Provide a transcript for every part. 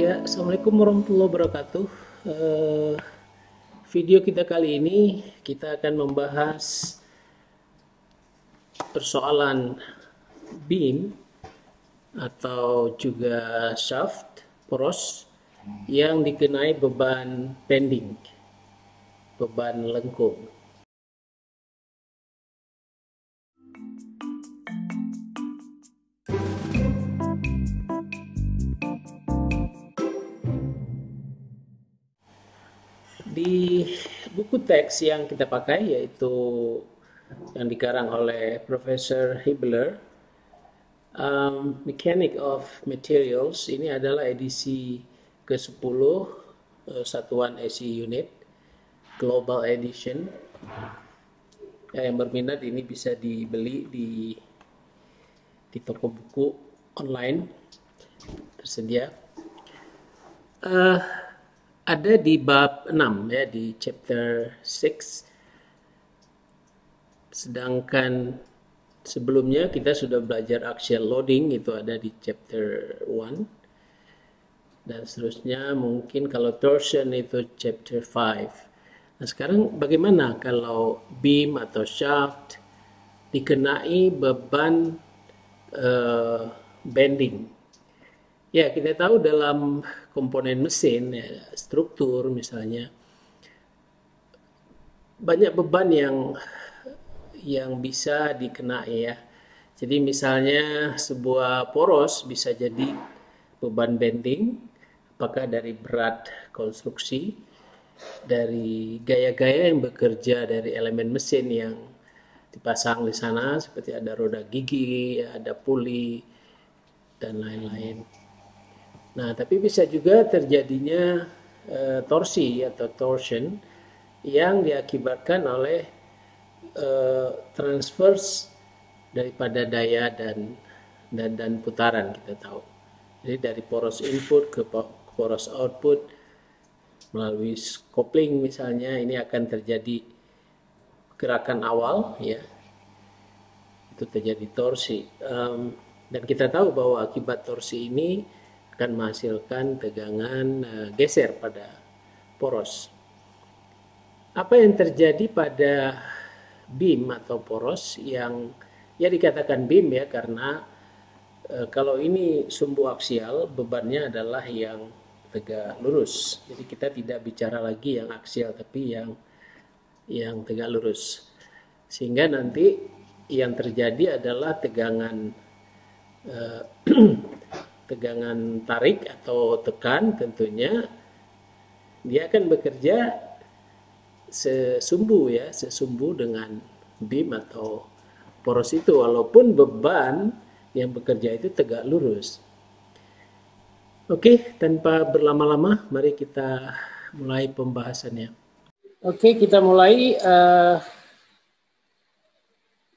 Ya, Assalamualaikum warahmatullahi wabarakatuh. Video kita kali ini kita akan membahas persoalan beam atau juga shaft poros yang dikenai beban bending, beban lengkung. Di buku teks yang kita pakai, yaitu yang dikarang oleh Profesor Hibbeler, Mechanics of Materials, ini adalah edisi ke-10 Satuan SI Unit Global Edition. Yang berminat ini bisa dibeli di toko buku online tersedia. Ada di bab 6 ya, di chapter 6. Sedangkan sebelumnya kita sudah belajar axial loading, itu ada di chapter 1. Dan seterusnya mungkin kalau torsion itu chapter 5. Nah, sekarang bagaimana kalau beam atau shaft dikenai beban bending? Ya, kita tahu dalam komponen mesin, ya, struktur misalnya, banyak beban yang bisa dikenai ya. Jadi misalnya sebuah poros bisa jadi beban bending, apakah dari berat konstruksi, dari gaya-gaya yang bekerja dari elemen mesin yang dipasang di sana, seperti ada roda gigi, ada puli, dan lain-lain. Nah, tapi bisa juga terjadinya torsi atau torsion yang diakibatkan oleh transverse daripada daya dan putaran, kita tahu. Jadi dari poros input ke poros output melalui coupling misalnya, ini akan terjadi gerakan awal ya, itu terjadi torsi. Dan kita tahu bahwa akibat torsi ini akan menghasilkan tegangan geser pada poros. Apa yang terjadi pada beam atau poros yang ya dikatakan beam ya, karena kalau ini sumbu aksial, bebannya adalah yang tegak lurus. Jadi kita tidak bicara lagi yang aksial, tapi yang tegak lurus. Sehingga nanti yang terjadi adalah tegangan tegangan tarik atau tekan, tentunya dia akan bekerja sesumbu dengan beam atau poros itu, walaupun beban yang bekerja itu tegak lurus. Oke, tanpa berlama-lama, mari kita mulai pembahasannya. Oke, kita mulai.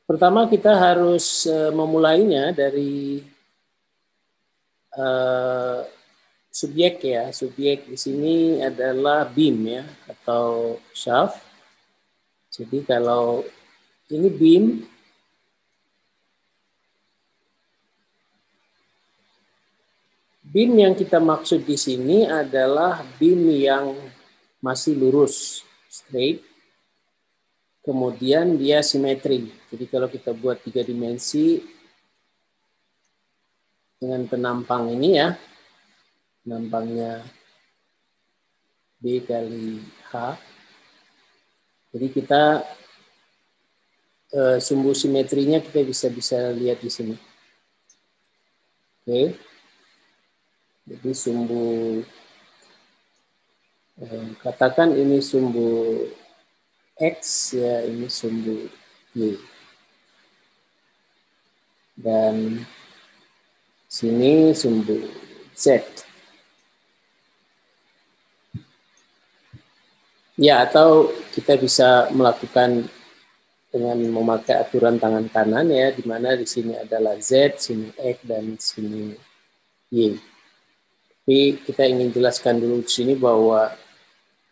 Pertama kita harus memulainya dari subjek ya. Subjek di sini adalah beam ya, atau shaft. Jadi kalau ini beam yang kita maksud di sini adalah beam yang masih lurus, straight. Kemudian dia simetri. Jadi kalau kita buat 3 dimensi dengan penampang ini ya, penampangnya B kali H. Jadi kita sumbu simetrinya kita bisa lihat di sini. Oke. Jadi sumbu katakan ini sumbu X ya, ini sumbu Y. Dan sini sumbu Z. Ya, atau kita bisa melakukan dengan memakai aturan tangan kanan ya, di mana di sini adalah Z, sini X, dan sini Y. Tapi kita ingin jelaskan dulu di sini bahwa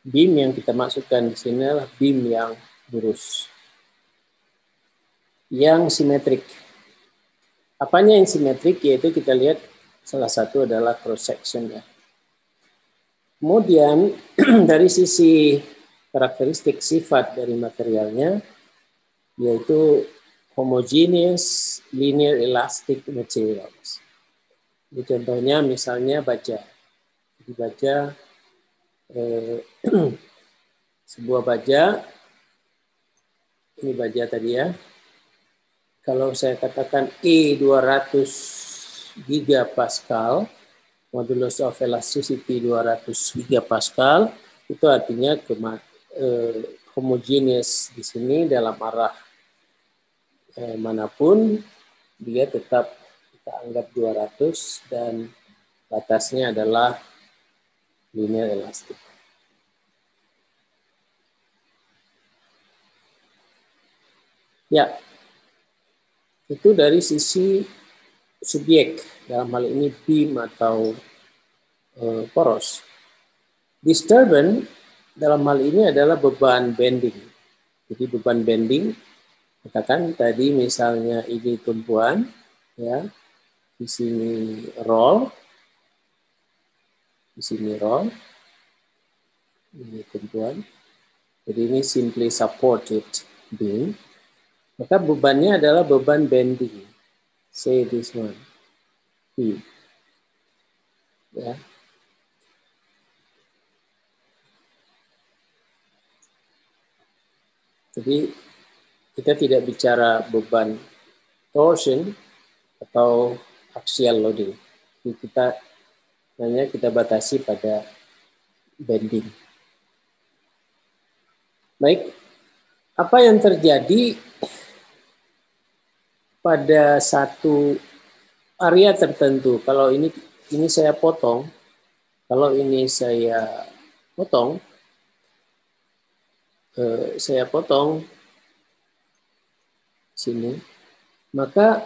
beam yang kita maksudkan di sini adalah beam yang lurus, yang simetrik. Apanya yang simetrik? Yaitu kita lihat salah satu adalah cross section ya. Kemudian dari sisi karakteristik sifat dari materialnya, yaitu homogeneous linear elastic materials. Jadi contohnya misalnya baja. Jadi baja, sebuah baja, ini baja tadi ya. Kalau saya katakan E 200 gigapascal, modulus of elasticity 200 gigapascal, itu artinya homogeneous di sini dalam arah manapun, dia tetap kita anggap 200 dan batasnya adalah linear elastik. Ya, itu dari sisi subjek, dalam hal ini beam atau poros. Disturbance dalam hal ini adalah beban bending. Jadi beban bending, katakan tadi misalnya ini tumpuan, ya, di sini roll, di sini roll, ini tumpuan. Jadi ini simply supported beam. Maka bebannya adalah beban bending. Say this one, P. Ya. Jadi kita tidak bicara beban torsion atau axial loading. Jadi kita batasi pada bending. Baik, apa yang terjadi pada satu area tertentu? Kalau ini saya potong, kalau ini saya potong sini, maka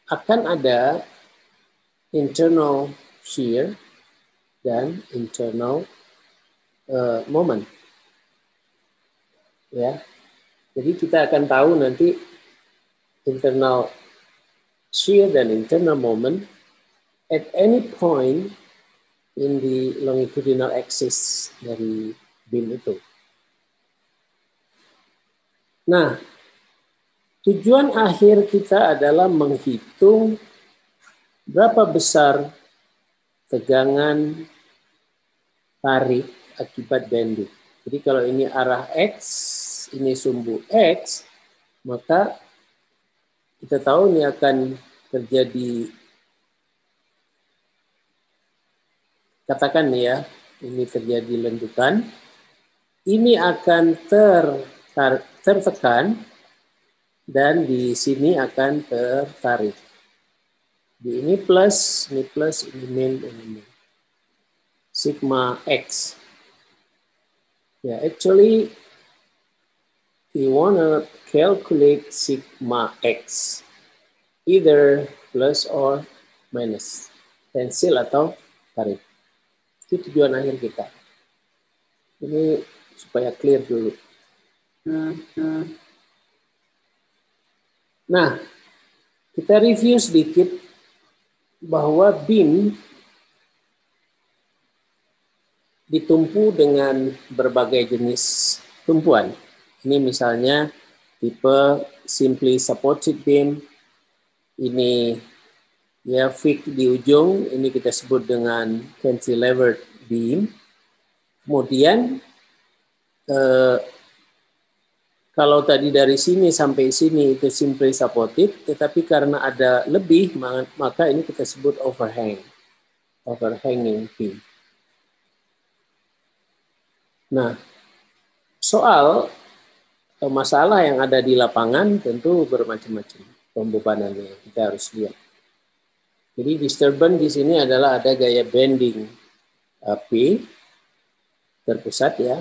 akan ada internal shear dan internal moment. Ya, jadi kita akan tahu nanti internal shear dan internal moment at any point in the longitudinal axis dari beam itu. Nah, tujuan akhir kita adalah menghitung berapa besar tegangan tarik akibat bending. Jadi kalau ini arah X, ini sumbu X, maka kita tahu ini akan terjadi, katakan ya, ini terjadi lendukan, ini akan tertekan dan di sini akan tertarik. Di ini plus, ini min, ini min. Sigma X. Yeah, actually, we want to calculate sigma X, either plus or minus, tensil atau tarik. Itu tujuan akhir kita. Ini supaya clear dulu. Nah, kita review sedikit bahwa beam ditumpu dengan berbagai jenis tumpuan. Ini misalnya tipe simply supported beam, ini ya fixed di ujung, ini kita sebut dengan cantilevered beam. Kemudian kalau tadi dari sini sampai sini itu simply supported, tetapi karena ada lebih, maka ini kita sebut overhanging beam. Nah, soal atau masalah yang ada di lapangan tentu bermacam-macam pembebanannya, kita harus lihat. Jadi disturbance di sini adalah ada gaya bending P terpusat ya.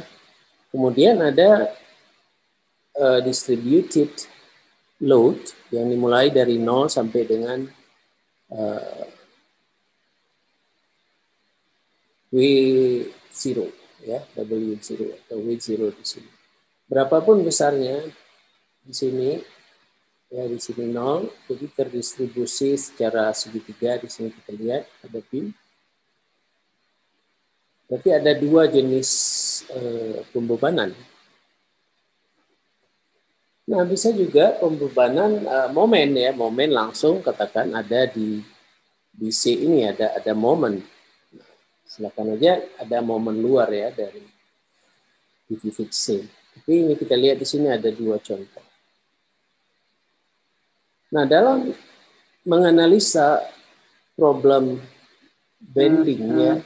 Kemudian ada distributed load yang dimulai dari 0 sampai dengan W0 ya, W0 atau W0 di sini. Berapapun besarnya di sini ya, di sini 0, jadi terdistribusi secara segitiga. Di sini kita lihat ada beam. Berarti ada dua jenis pembebanan. Nah, bisa juga pembebanan momen ya, momen langsung katakan ada di C ini ada momen. Silakan aja ada momen luar ya dari di titik C. Tapi ini kita lihat di sini ada dua contoh. Nah, dalam menganalisa problem bendingnya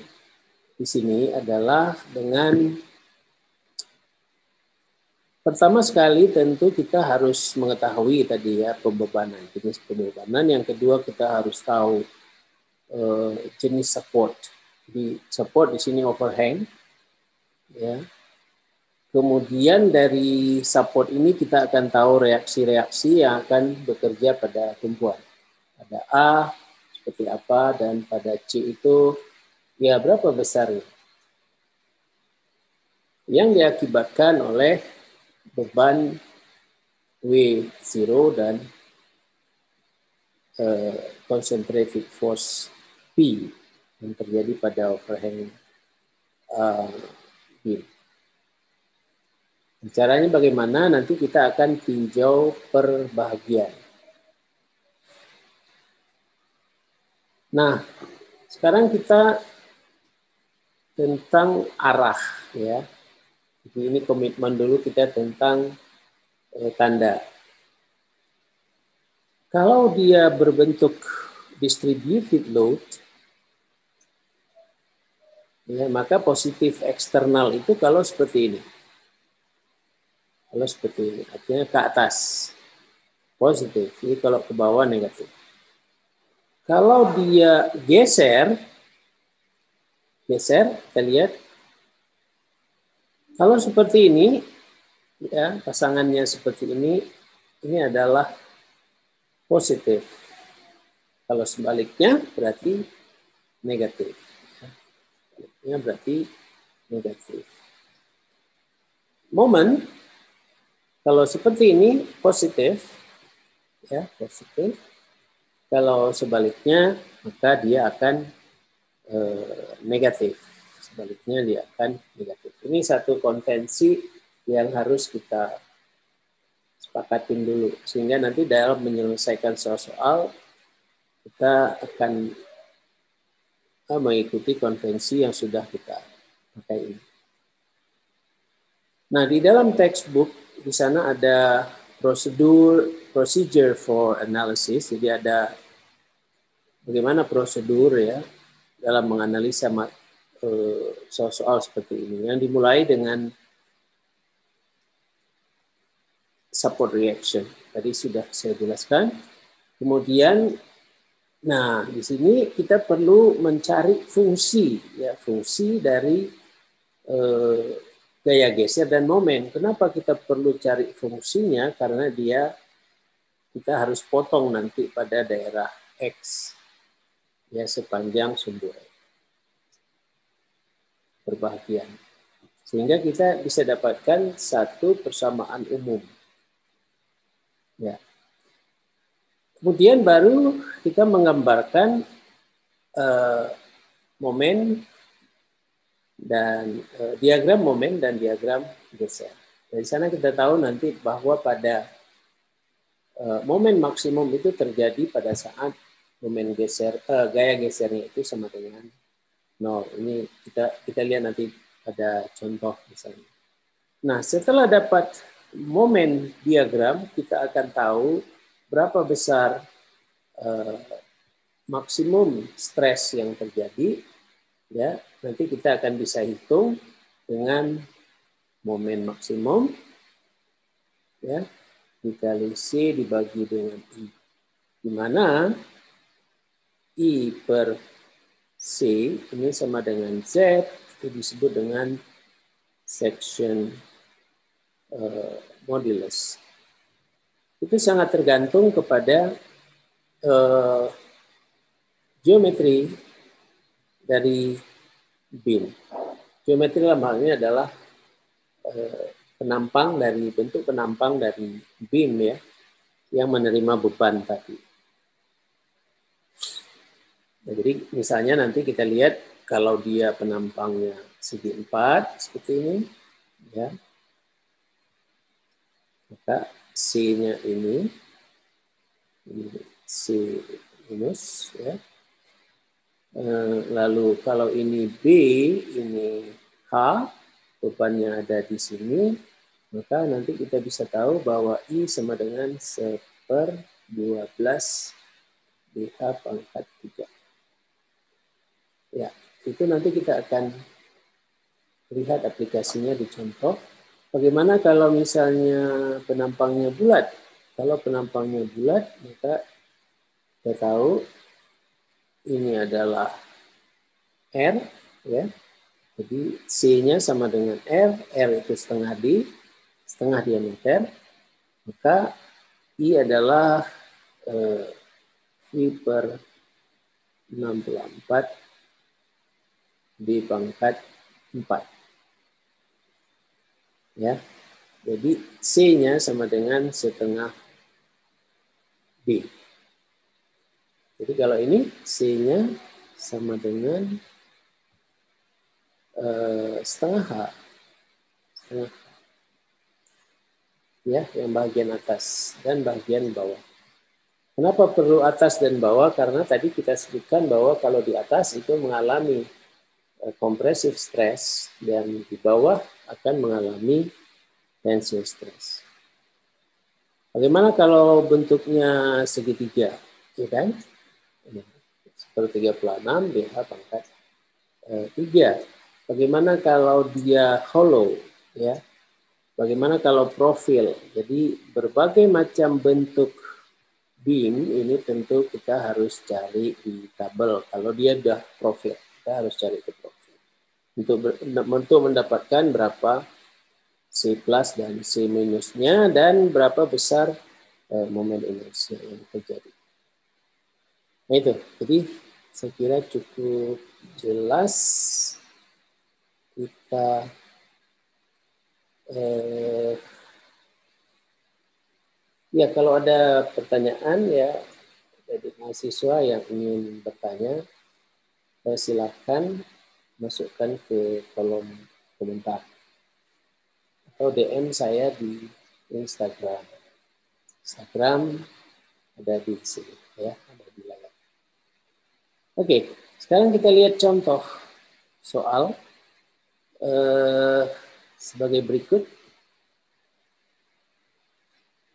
di sini adalah dengan pertama sekali tentu kita harus mengetahui tadi ya pembebanan, jenis pembebanan. Yang kedua kita harus tahu jenis support. Di support di sini overhang, ya. Kemudian dari support ini kita akan tahu reaksi-reaksi yang akan bekerja pada tumpuan. Pada A seperti apa dan pada C itu ya berapa besarnya. Yang diakibatkan oleh beban W0 dan concentrated force P yang terjadi pada overhang beam. Caranya bagaimana? Nanti kita akan tinjau per bahagian. Nah, sekarang kita tentang arah ya. Jadi ini komitmen dulu kita tentang tanda. Kalau dia berbentuk distributed load, ya, maka positif eksternal itu kalau seperti ini. Kalau seperti ini, artinya ke atas. Positif, ini kalau ke bawah negatif. Kalau dia geser, kita lihat. Kalau seperti ini, ya pasangannya seperti ini adalah positif. Kalau sebaliknya berarti negatif. Sebaliknya berarti negatif. Momen kalau seperti ini positif, ya positif. Kalau sebaliknya maka dia akan negatif. Sebaliknya dia akan negatif. Ini satu konvensi yang harus kita sepakatin dulu sehingga nanti dalam menyelesaikan soal-soal kita akan mengikuti konvensi yang sudah kita pakai ini. Nah, di dalam textbook di sana ada procedure for analysis. Jadi ada bagaimana prosedur ya dalam menganalisa soal-soal seperti ini. Yang dimulai dengan support reaction. Tadi sudah saya jelaskan. Kemudian, nah di sini kita perlu mencari fungsi, ya fungsi dari gaya geser dan momen. Kenapa kita perlu cari fungsinya? Karena kita harus potong nanti pada daerah X ya sepanjang sumbu berbahagian. Sehingga kita bisa dapatkan satu persamaan umum. Ya. Kemudian baru kita menggambarkan momen dan diagram momen dan diagram geser. Dari sana kita tahu nanti bahwa pada momen maksimum itu terjadi pada saat momen geser gaya gesernya itu sama dengan 0. Ini kita lihat nanti ada contoh misalnya. Nah, setelah dapat momen diagram, kita akan tahu berapa besar maksimum stres yang terjadi. Ya, nanti kita akan bisa hitung dengan momen maksimum ya dikali C dibagi dengan I, di mana I per C ini sama dengan Z, itu disebut dengan section modulus. Itu sangat tergantung kepada geometri dari beam. Geometri dalam hal ini adalah bentuk penampang dari beam ya yang menerima beban tadi. Nah, jadi misalnya nanti kita lihat kalau dia penampangnya segi 4 seperti ini, ya, maka C-nya ini C minus, ya. Lalu kalau ini B, ini H, bebannya ada di sini, maka nanti kita bisa tahu bahwa I sama dengan 1/12 BH pangkat 3. Ya, itu nanti kita akan lihat aplikasinya di contoh. Bagaimana kalau misalnya penampangnya bulat? Kalau penampangnya bulat, maka kita tahu ini adalah R, ya. Jadi C-nya sama dengan R itu setengah D, setengah diameter, maka I adalah V per 64 D pangkat 4. Ya, jadi C-nya sama dengan setengah B. Jadi kalau ini C-nya sama dengan setengah H. Setengah. Ya, yang bagian atas dan bagian bawah. Kenapa perlu atas dan bawah? Karena tadi kita sebutkan bahwa kalau di atas itu mengalami compressive stress dan di bawah akan mengalami tensile stress. Bagaimana kalau bentuknya segitiga, ya kan? Seperti 36 BH pangkat 3. Bagaimana kalau dia hollow, ya? Bagaimana kalau profil? Jadi berbagai macam bentuk beam ini tentu kita harus cari di tabel. Kalau dia sudah profil, kita harus cari ke profil untuk mendapatkan berapa C plus dan C minusnya dan berapa besar momen inersia yang terjadi. Nah itu, jadi saya kira cukup jelas. Kita ya kalau ada pertanyaan ya dari mahasiswa yang ingin bertanya, silakan masukkan ke kolom komentar atau DM saya di Instagram. Instagram ada di sini, ya, ada di layar. Oke, sekarang kita lihat contoh soal sebagai berikut.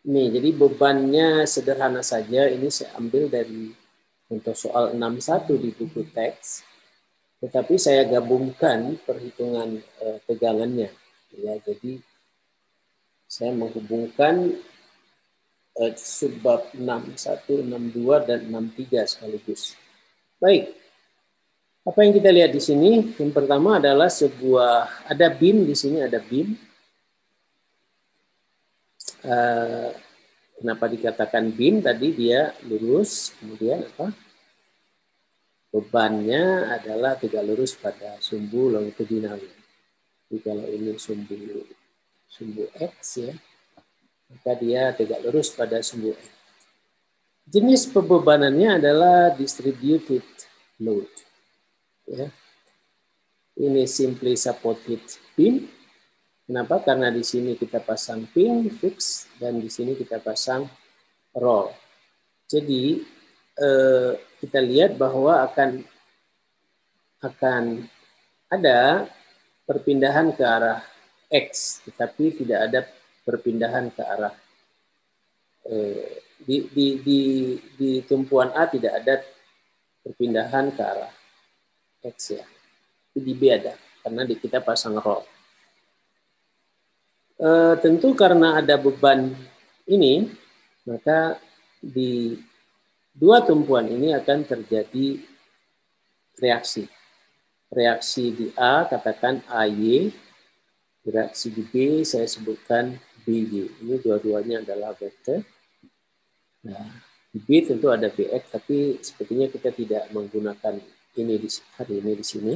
Nih, jadi bebannya sederhana saja. Ini saya ambil dari contoh soal 61 di buku teks. Tetapi saya gabungkan perhitungan tegangannya. Ya, jadi saya menghubungkan subbab 61, 62, dan 63 sekaligus. Baik, apa yang kita lihat di sini? Yang pertama adalah ada beam di sini, ada beam. Kenapa dikatakan beam? Tadi dia lurus, kemudian apa? Bebannya adalah tegak lurus pada sumbu longitudinal. Jadi kalau ini sumbu X, ya, maka dia tegak lurus pada sumbu X. Jenis pembebanannya adalah distributed load. Ya. Ini simply supported beam. Kenapa? Karena di sini kita pasang pin fix dan di sini kita pasang roll. Jadi kita lihat bahwa akan ada perpindahan ke arah X, tetapi tidak ada perpindahan ke arah di tumpuan A tidak ada perpindahan ke arah X, ya. Di B ada, karena kita pasang roll. Tentu karena ada beban ini, maka di dua tumpuan ini akan terjadi reaksi. Reaksi di A, katakan AY, reaksi di B, saya sebutkan BY. Ini dua-duanya adalah vektor. Nah, di B tentu ada BX, tapi sepertinya kita tidak menggunakan ini hari ini di sini.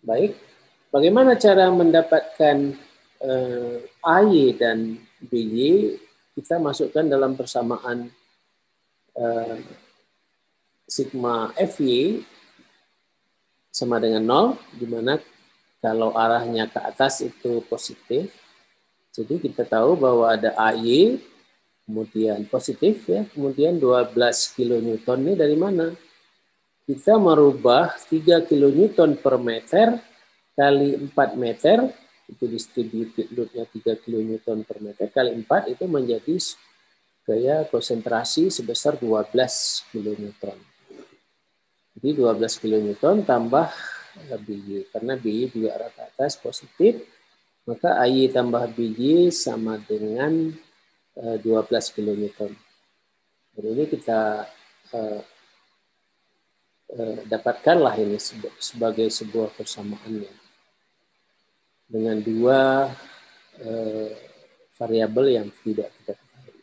Baik, bagaimana cara mendapatkan AY dan BY? Kita masukkan dalam persamaan sigma FY, sama dengan 0, di mana kalau arahnya ke atas itu positif. Jadi kita tahu bahwa ada AY, kemudian positif ya, kemudian 12 kilonewton ini dari mana? Kita merubah 3 kilonewton per meter kali 4 meter, itu distributed load-nya 3 kilonewton per meter kali 4 itu menjadi gaya konsentrasi sebesar 12 kilonewton. Jadi 12 kilonewton tambah BY, karena BY juga arah ke atas positif, maka AY tambah BY sama dengan 12 kilonewton. Jadi ini kita dapatkanlah ini sebagai sebuah persamaannya dengan dua variabel yang tidak kita ketahui.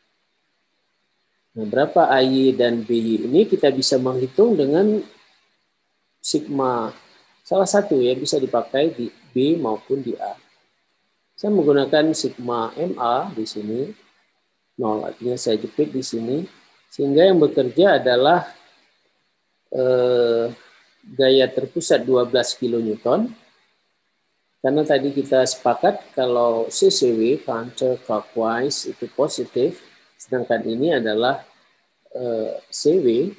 Nah, berapa AY dan BY ini kita bisa menghitung dengan sigma. Salah satu ya bisa dipakai di B maupun di A. Saya menggunakan sigma MA di sini, 0, artinya saya jepit di sini, sehingga yang bekerja adalah gaya terpusat 12 kilonewton. Karena tadi kita sepakat kalau CCW, counter clockwise, itu positif, sedangkan ini adalah CW,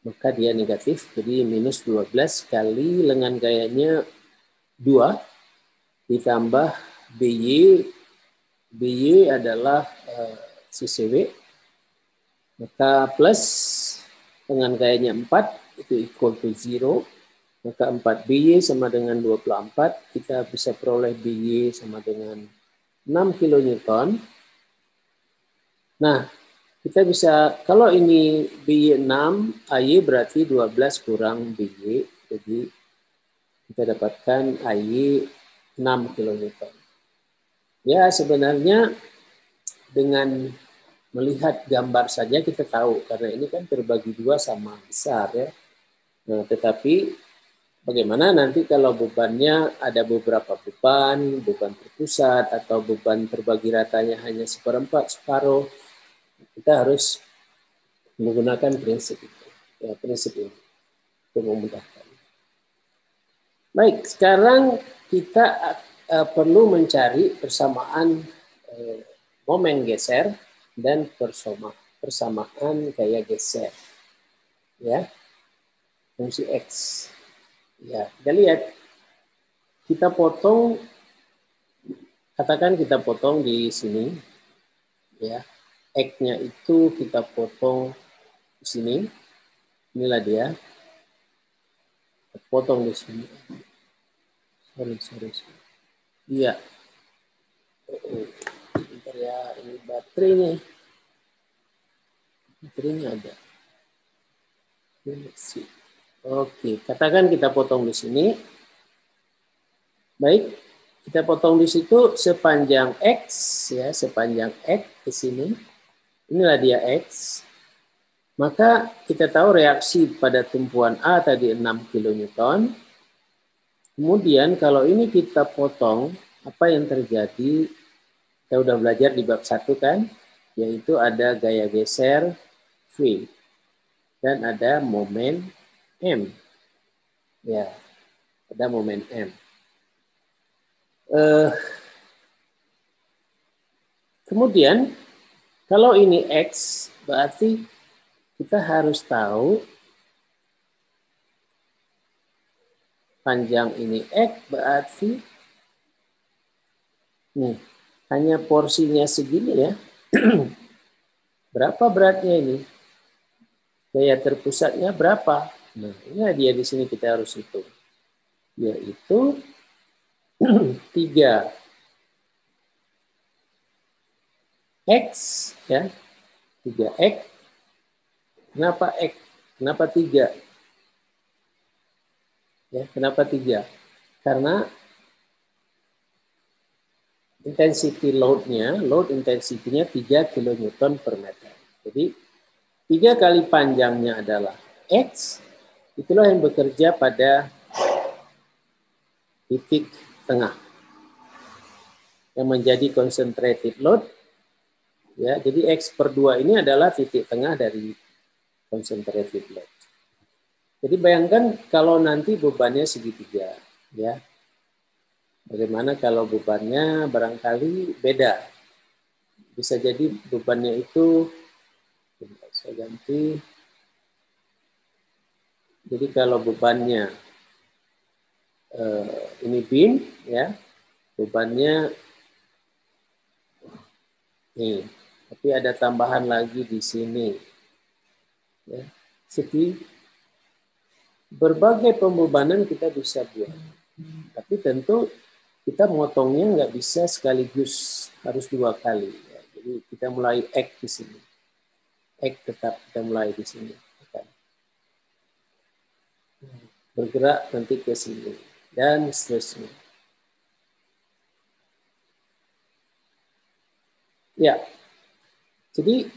maka dia negatif, jadi minus 12 kali lengan gayanya 2 ditambah BY. BY adalah CCW, maka plus lengan gayanya 4 itu equal to 0, maka 4 BY sama dengan 24, kita bisa peroleh BY sama dengan 6 kilonewton. Nah, kita bisa, kalau ini BY 6, AY berarti 12 kurang BY, jadi kita dapatkan AY 6 kilonewton. Ya, sebenarnya dengan melihat gambar saja kita tahu, karena ini kan terbagi 2 sama besar ya. Nah, tetapi bagaimana nanti kalau bebannya ada beberapa beban terpusat atau beban terbagi ratanya hanya seperempat, separuh, kita harus menggunakan prinsip itu, ya, prinsip ini untuk memudahkan. Baik, sekarang kita perlu mencari persamaan momen geser dan persamaan gaya geser, ya, fungsi X. Ya, kita lihat, kita potong, katakan kita potong di sini, ya, X-nya itu kita potong di sini, inilah dia, kita potong di sini. Sorry. Iya. Bentar ya, ini baterainya. Baterainya ada. Oke, katakan kita potong di sini. Baik, kita potong di situ sepanjang X, ya, sepanjang X ke sini. Inilah dia X. Maka kita tahu reaksi pada tumpuan A tadi 6 kilonewton. Kemudian kalau ini kita potong, apa yang terjadi? Kita udah belajar di bab 1 kan, yaitu ada gaya geser V dan ada momen M. Ya, ada momen M. Kemudian kalau ini X, berarti kita harus tahu panjang ini X, berarti nih hanya porsinya segini ya. Berapa beratnya ini? Gaya terpusatnya berapa? Nah, ini dia di sini kita harus hitung. Yaitu 3 X ya. 3X. Kenapa X? Kenapa 3? Ya, kenapa 3? Karena intensity load-nya, load intensity-nya 3 kN per meter. Jadi 3 kali panjangnya adalah X, itulah yang bekerja pada titik tengah yang menjadi concentrated load. Ya, jadi X per 2 ini adalah titik tengah dari concentrated load. Jadi bayangkan kalau nanti bebannya segitiga, ya. Bagaimana kalau bebannya barangkali beda? Bisa jadi bebannya itu, saya ganti. Jadi kalau bebannya ini beam, ya, bebannya nih, tapi ada tambahan lagi di sini, ya. Jadi berbagai pembebanan kita bisa buat, tapi tentu kita motongnya nggak bisa sekaligus, harus 2 kali. Ya. Jadi kita mulai X di sini, X tetap kita mulai di sini, bergerak nanti ke sini dan seterusnya. Ya, jadi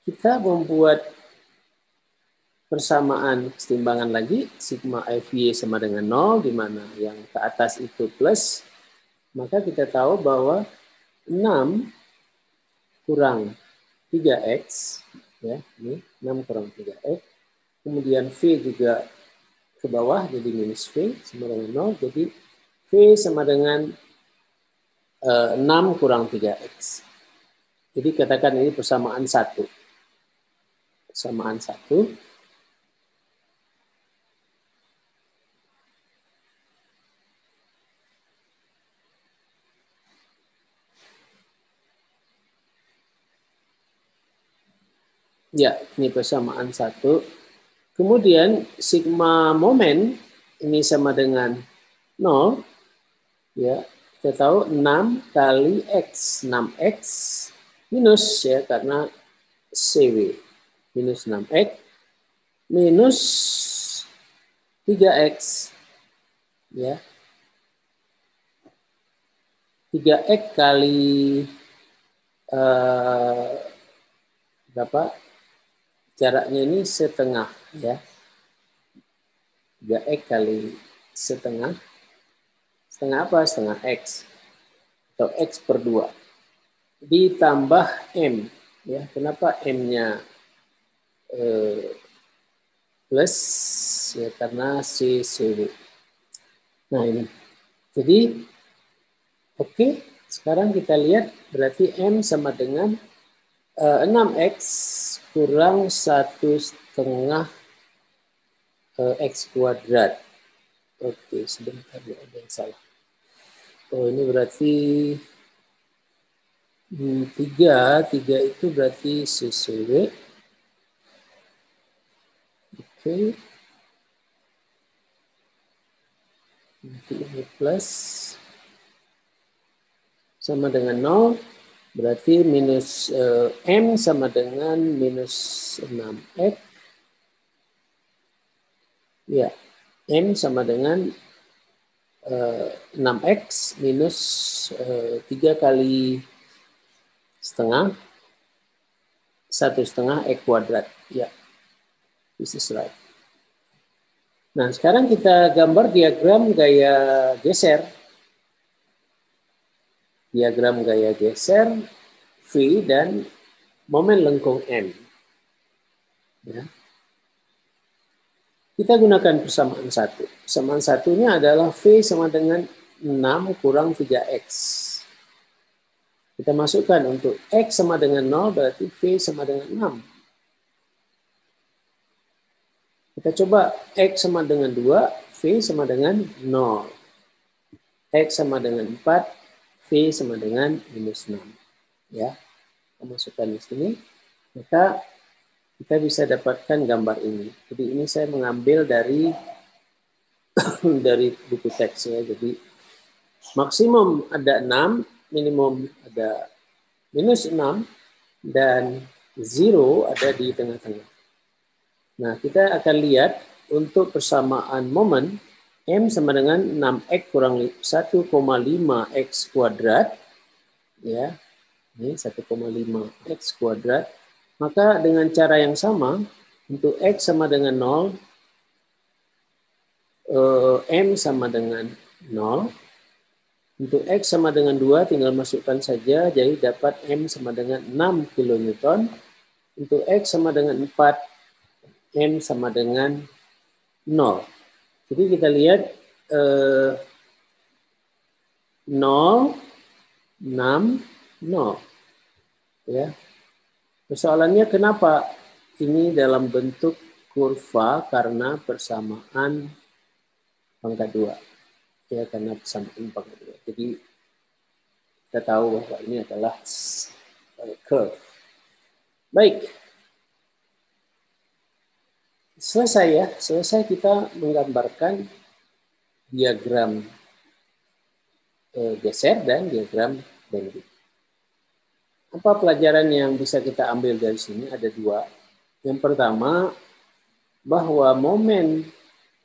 kita membuat persamaan kesetimbangan lagi, sigma FY sama dengan 0, di mana yang ke atas itu plus, maka kita tahu bahwa 6 kurang 3X, ya, ini 6 kurang 3X, kemudian V juga ke bawah, jadi minus V sama dengan 0, jadi V sama dengan 6 kurang 3X. Jadi katakan ini persamaan 1. Persamaan 1. Ya, ini persamaan 1. Kemudian sigma momen ini sama dengan 0. Ya, kita tahu 6 kali X. 6X minus, ya, karena CW. Minus 6X minus 3X. Ya. 3X kali berapa? Jaraknya ini setengah, ya. 3X kali setengah. Setengah apa? Setengah X. Atau X per 2. Ditambah M. Ya, kenapa M-nya plus? Ya, karena CCW. Nah, ini. Jadi, oke. Sekarang kita lihat berarti M sama dengan 6X kurang 1/2 X kuadrat. Oke, sebentar, ada yang salah. Oh, ini berarti 3 itu berarti CCW. Oke. Nanti ini plus sama dengan 0. Berarti minus M sama dengan minus 6X. Ya, M sama dengan 6X minus 3 kali setengah, 1/2 X kuadrat. Ya, this is right. Nah, sekarang kita gambar diagram gaya geser. Diagram gaya geser V dan momen lengkung M. Ya. Kita gunakan persamaan 1. Persamaan 1-nya adalah V sama dengan 6 kurang 3X. Kita masukkan untuk X sama dengan 0, berarti V sama dengan 6. Kita coba X sama dengan 2, V sama dengan 0. X sama dengan 4, V sama dengan minus 6. Ya, kita masukkan di sini. Maka kita bisa dapatkan gambar ini. Jadi ini saya mengambil dari buku teksnya. Jadi maksimum ada 6, minimum ada minus 6, dan 0 ada di tengah-tengah. Nah, kita akan lihat untuk persamaan momen M sama dengan 6X kurang 1,5 X kuadrat. Ya, ini 1,5 X kuadrat. Maka dengan cara yang sama, untuk X sama dengan 0, M sama dengan 0. Untuk X sama dengan 2, tinggal masukkan saja, jadi dapat M sama dengan 6 kN. Untuk X sama dengan 4, M sama dengan 0. Jadi kita lihat 0, 6, 0. Ya. Persoalannya kenapa ini dalam bentuk kurva karena persamaan pangkat 2. Ya, karena persamaan pangkat 2. Jadi kita tahu bahwa ini adalah curve. Baik. Selesai ya. Selesai kita menggambarkan diagram geser dan diagram bending. Apa pelajaran yang bisa kita ambil dari sini? Ada dua. Yang pertama, bahwa momen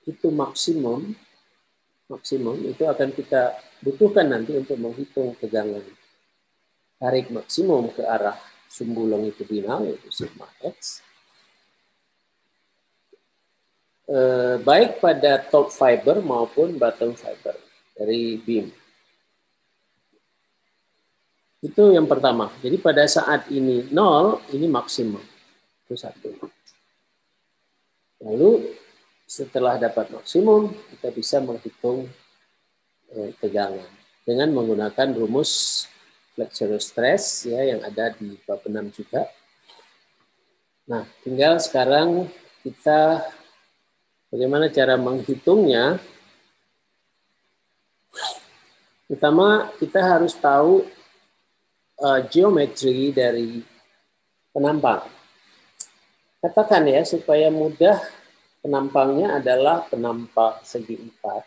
itu maksimum itu akan kita butuhkan nanti untuk menghitung tegangan tarik maksimum ke arah sumbu longitudinal, yaitu sigma x. Baik pada top fiber maupun bottom fiber dari beam. Itu yang pertama. Jadi pada saat ini 0, ini maksimum. Itu satu. Lalu setelah dapat maksimum, kita bisa menghitung tegangan dengan menggunakan rumus flexural stress ya yang ada di bab 6 juga. Nah, tinggal sekarang kita bagaimana cara menghitungnya. Pertama, kita harus tahu geometri dari penampang. Katakan ya, supaya mudah, penampangnya adalah penampang segi 4.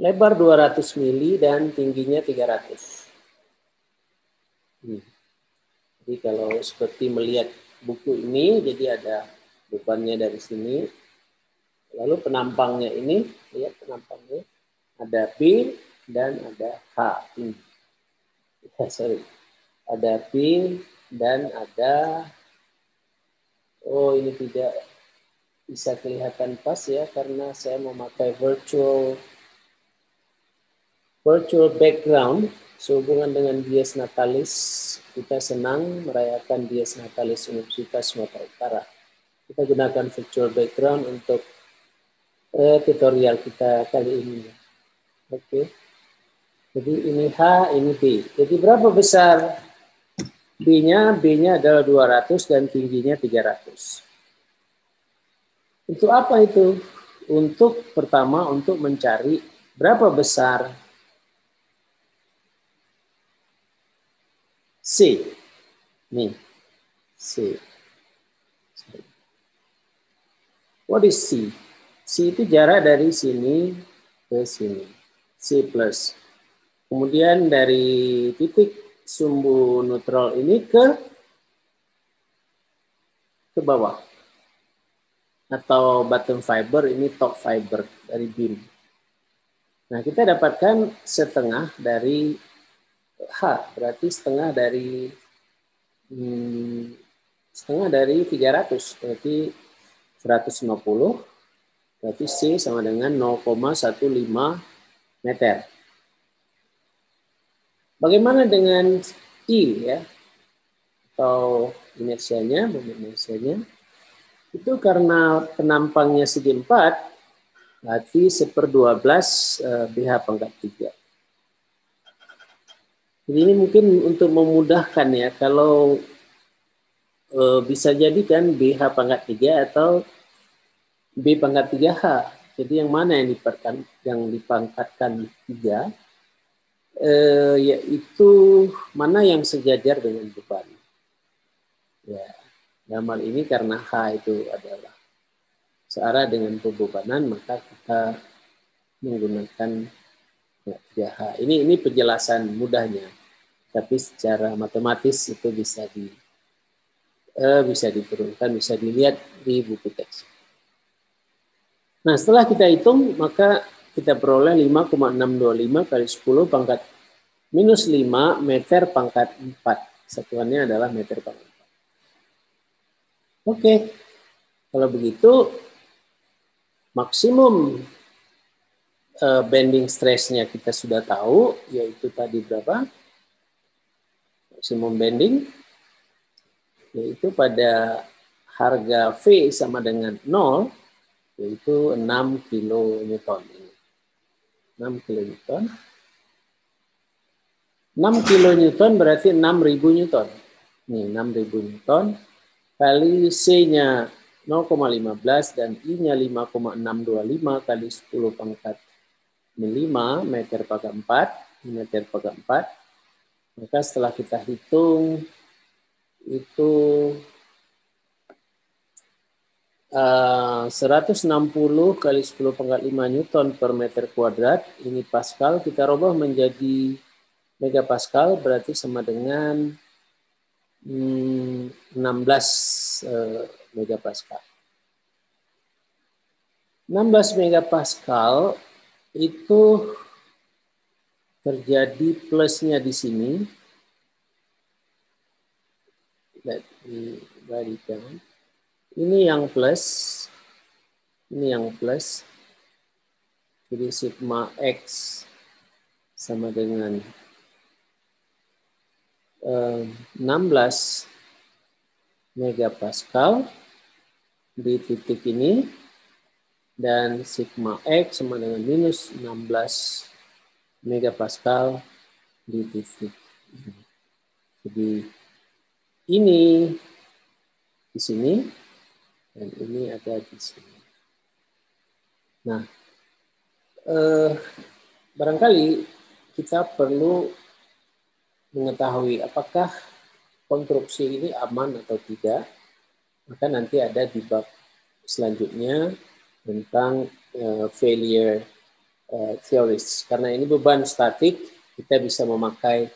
Lebar 200 mili dan tingginya 300. Jadi kalau seperti melihat buku ini, jadi ada bebannya dari sini. Lalu penampangnya ini, lihat penampangnya, ada B dan ada H. Ada B dan ada, oh ini tidak bisa kelihatan pas ya, karena saya memakai virtual background. Sehubungan dengan Dies Natalis, kita senang merayakan Dies Natalis Universitas Sumatera Utara. Kita gunakan virtual background untuk tutorial kita kali ini. Oke. Jadi ini H, ini B. Jadi berapa besar B-nya? B-nya adalah 200 dan tingginya 300. Untuk apa itu? Untuk pertama, untuk mencari berapa besar C. Nih, C. What is C? C itu jarak dari sini ke sini. C plus. Kemudian dari titik sumbu neutral ini ke bawah. Atau bottom fiber, ini top fiber dari beam. Nah, kita dapatkan setengah dari H, berarti setengah dari 300, berarti 150, berarti C sama dengan 0,15 meter. Bagaimana dengan I ya? Atau inersianya, momen inersianya. Itu karena penampangnya segi 4, berarti 1/12 BH pangkat 3. Jadi ini mungkin untuk memudahkan ya, kalau bisa jadi kan BH pangkat 3 atau B pangkat 3H. Jadi yang mana yang dipangkatkan 3, yaitu mana yang sejajar dengan beban. Ya, dalam hal ini karena H itu adalah searah dengan pembebanan, maka kita menggunakan 3H. Ini penjelasan mudahnya, tapi secara matematis itu bisa diturunkan, bisa dilihat di buku teks. Nah, setelah kita hitung, maka kita peroleh 5,625 kali 10 pangkat minus 5 meter pangkat 4. Satuannya adalah meter pangkat 4. Oke, kalau begitu maksimum bending stress-nya kita sudah tahu, yaitu tadi berapa? Maksimum bending yaitu pada harga V sama dengan 0, yaitu 6 kilonewton. 6 kilonewton. 6 kilonewton berarti 6.000 newton. Nih, 6.000 newton kali C-nya 0,15 dan I-nya 5,625 kali 10 pangkat 5 meter pangkat 4, meter pangkat 4. Maka setelah kita hitung itu 160 kali 10 pangkat 5 Newton per meter kuadrat. Ini Pascal, kita rubah menjadi megapascal, berarti sama dengan 16 megapascal. 16 megapascal itu terjadi plusnya di sini. Dibalikan. Ini yang plus, ini yang plus. Jadi sigma X sama dengan 16 megapascal di titik ini, dan sigma X sama dengan minus 16 megapascal di titik ini. Jadi ini di sini dan ini ada di sini. Nah, barangkali kita perlu mengetahui apakah konstruksi ini aman atau tidak. Maka nanti ada di bab selanjutnya tentang failure theories. Karena ini beban statik, kita bisa memakai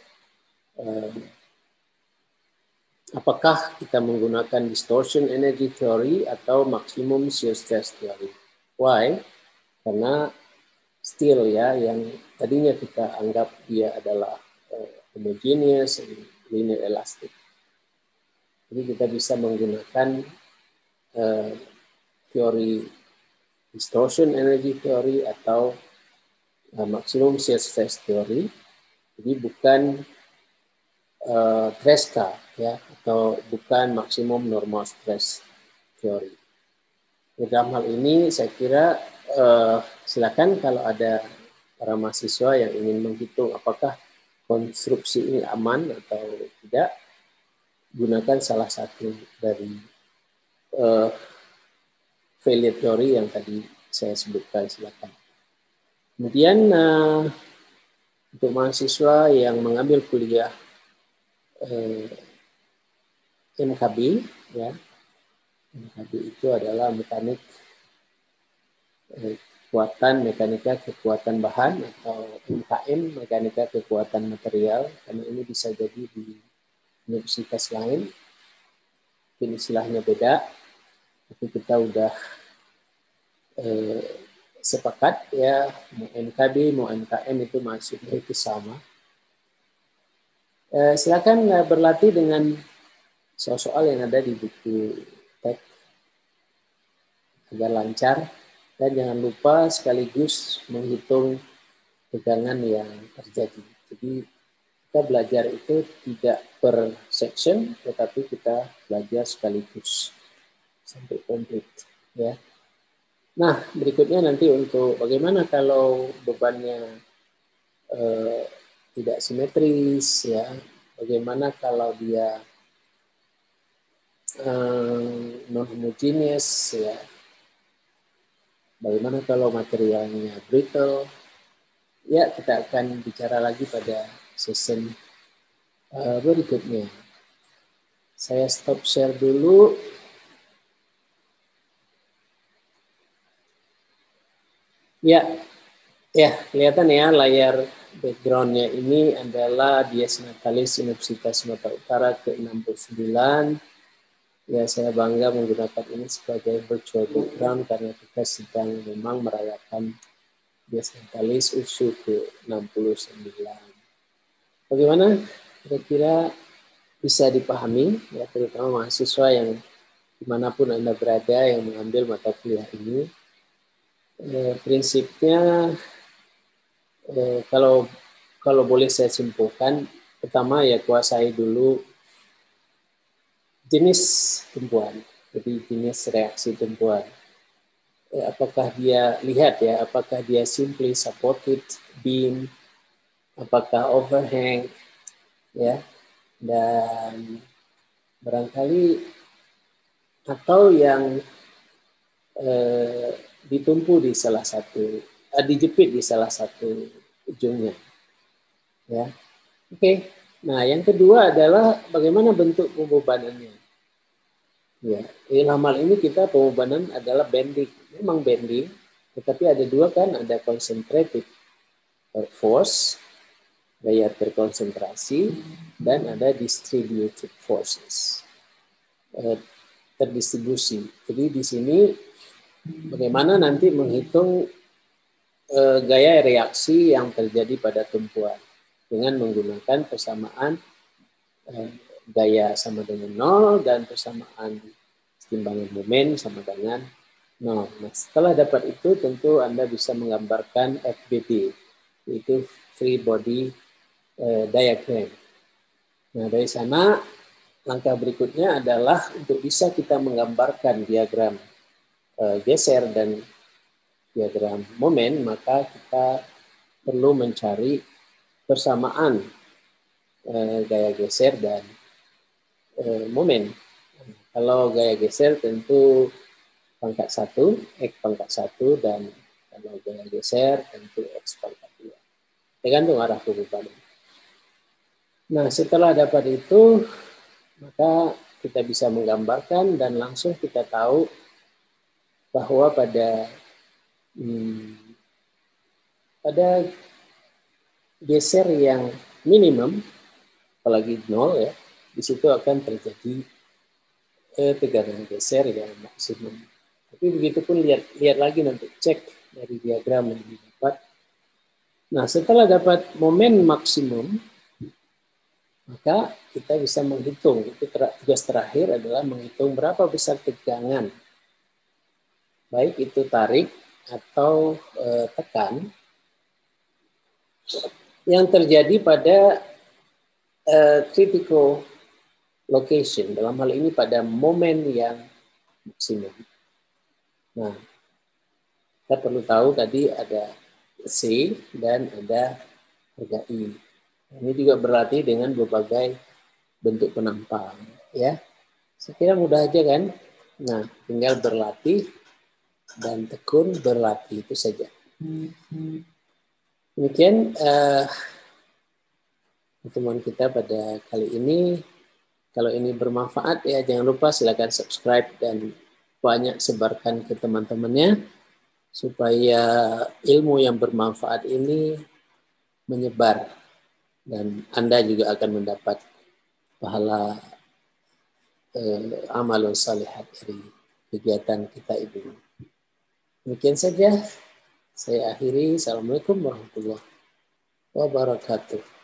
apakah kita menggunakan distortion energy theory atau maximum shear stress theory. Why? Karena steel ya, yang tadinya kita anggap dia adalah homogeneous, linear elastic. Jadi kita bisa menggunakan teori distortion energy theory atau maximum shear stress theory. Jadi bukan Tresca ya, atau bukan maksimum normal stress theory. Dalam hal ini saya kira silakan kalau ada para mahasiswa yang ingin menghitung apakah konstruksi ini aman atau tidak, gunakan salah satu dari failure theory yang tadi saya sebutkan, silakan. Kemudian untuk mahasiswa yang mengambil kuliah MKB, ya, MKB itu adalah mekanik kekuatan, mekanika kekuatan bahan, atau MKM, mekanika kekuatan material, karena ini bisa jadi di universitas lain, mungkin istilahnya beda, tapi kita udah sepakat ya, mau MKB, mau MKM itu maksudnya itu sama. Silakan berlatih dengan soal-soal yang ada di buku teks agar lancar, dan jangan lupa sekaligus menghitung tegangan yang terjadi. Jadi kita belajar itu tidak per section, tetapi kita belajar sekaligus sampai komplit ya. Nah, berikutnya nanti untuk bagaimana kalau bebannya tidak simetris ya, bagaimana kalau dia non homogeneous ya, bagaimana kalau materialnya brittle ya, kita akan bicara lagi pada session berikutnya. Saya stop share dulu. Ya, kelihatan ya layar backgroundnya ini adalah Dies Natalis Universitas Sumatera Utara ke-69. Ya, saya bangga menggunakan ini sebagai virtual background karena kita sedang memang merayakan Dies Natalis USU ke-69. Bagaimana kira-kira bisa dipahami, ya, terutama mahasiswa yang dimanapun Anda berada yang mengambil mata kuliah ini. Prinsipnya kalau boleh saya simpulkan, pertama ya kuasai dulu jenis tumpuan. Jadi jenis reaksi tumpuan. Apakah dia, lihat ya, apakah dia simply supported beam, apakah overhang, ya, dan barangkali atau yang ditumpu di salah satu, dijepit di salah satu ujungnya, ya. Oke. Nah, yang kedua adalah bagaimana bentuk pembebanannya. Ya, dalam hal ini kita pembebanan adalah bending. Memang bending, tetapi ada dua kan, ada concentrated force, gaya terkonsentrasi, dan ada distributed forces, terdistribusi. Jadi di sini bagaimana nanti menghitung gaya reaksi yang terjadi pada tumpuan dengan menggunakan persamaan gaya sama dengan 0 dan persamaan timbangan momen sama dengan 0. Nah, setelah dapat itu tentu Anda bisa menggambarkan FBD, yaitu Free Body Diagram. Nah, dari sana langkah berikutnya adalah untuk bisa kita menggambarkan diagram geser dan diagram momen, maka kita perlu mencari persamaan gaya geser dan momen. Kalau gaya geser tentu pangkat 1, X pangkat 1, dan kalau gaya geser tentu X pangkat 2. Tergantung arah pembebanan. Nah, setelah dapat itu, maka kita bisa menggambarkan dan langsung kita tahu bahwa pada geser yang minimum, apalagi 0 ya, di situ akan terjadi tegangan geser yang maksimum. Tapi begitu pun lihat lagi nanti, cek dari diagram yang didapat. Nah, setelah dapat momen maksimum, maka kita bisa menghitung. Itu tugas terakhir adalah menghitung berapa besar tegangan, baik itu tarik atau tekan, yang terjadi pada critical location, dalam hal ini pada momen yang maksimum. Nah, kita perlu tahu tadi ada C dan ada harga I. Ini juga berlatih dengan berbagai bentuk penampang, ya. Saya kira mudah aja kan. Nah, tinggal berlatih dan tekun berlatih, itu saja. Demikian pertemuan kita pada kali ini. Kalau ini bermanfaat ya jangan lupa silakan subscribe dan banyak sebarkan ke teman-temannya supaya ilmu yang bermanfaat ini menyebar dan Anda juga akan mendapat pahala amalun salihat dari kegiatan kita ini. Demikian saja saya akhiri. Assalamualaikum warahmatullahi wabarakatuh.